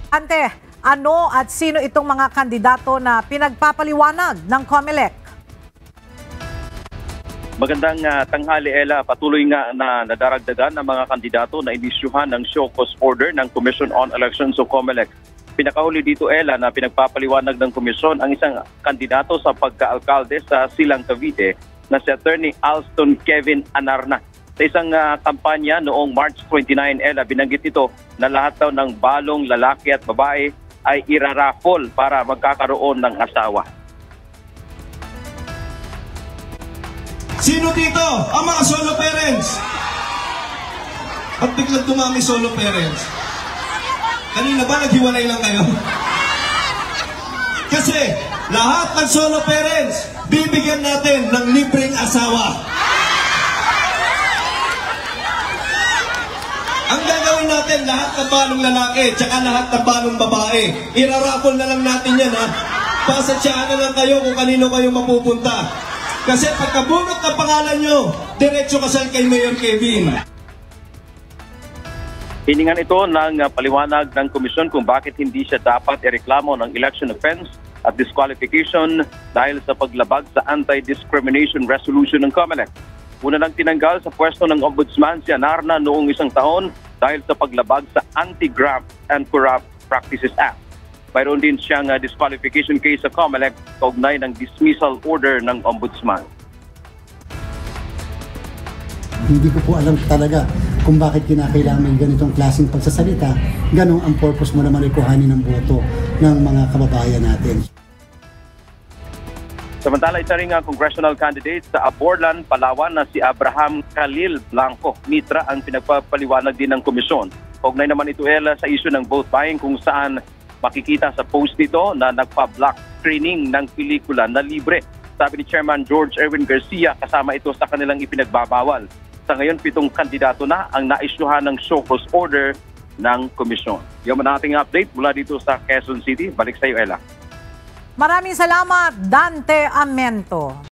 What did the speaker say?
Ante, ano at sino itong mga kandidato na pinagpapaliwanag ng COMELEC? Magandang tanghali, Ella. Patuloy nga na nadaragdagan ng mga kandidato na inisyuhan ng show cause order ng Commission on Elections o COMELEC. Pinakahuli dito, Ella, na pinagpapaliwanag ng komisyon ang isang kandidato sa pagka-alkalde sa Silang, Cavite na si Attorney Alston Kevin Anarna. Sa isang kampanya noong March 29, Ella, binanggit ito na lahat daw ng balong lalaki at babae ay iraraffle para magkakaroon ng asawa. Sino dito ang mga solo parents? At biglang dumami solo parents. Kanina ba naghiwalay lang kayo? Kasi lahat ng solo parents, bibigyan natin ng libreng asawa. Ang gagawin natin, lahat ng balong lalaki, tsaka lahat ng balong babae, irarapol na lang natin yan, ha? Pasatsyahan na lang kayo kung kanino kayo mapupunta. Kasi pagkabunot ng pangalan nyo, diretso kasal kay Mayor Kevin. Hiningan ito ng paliwanag ng komisyon kung bakit hindi siya dapat ireklamo ng election offense at disqualification dahil sa paglabag sa anti-discrimination resolution ng COMELEC. Una nang tinanggal sa pwesto ng Ombudsman si Anarna noong isang taon dahil sa paglabag sa Anti-Graft and Corrupt Practices Act. Mayroon din siyang disqualification case sa COMELEC kaugnay ng dismissal order ng Ombudsman. Hindi ko po alam talaga kung bakit kinakailangan may ganitong klaseng pagsasalita. Ganong ang purpose mo naman ay kuhanin ng boto ng mga kababayan natin. Samantala, isa ring congressional candidate sa Aborlan, Palawan na si Abraham Khalil Blanco Mitra ang pinagpapaliwanag din ng komisyon. Kaugnay naman ito, Ella, sa issue ng vote buying kung saan makikita sa post nito na nagpa-block screening ng pelikula na libre. Sabi ni Chairman George Erwin Garcia, kasama ito sa kanilang ipinagbabawal. Sa ngayon, 7 kandidato na ang naisyuhan ng show cause order ng komisyon. Yung ating update mula dito sa Quezon City. Balik sa iyo, Ella. Maraming salamat, Dante Amento.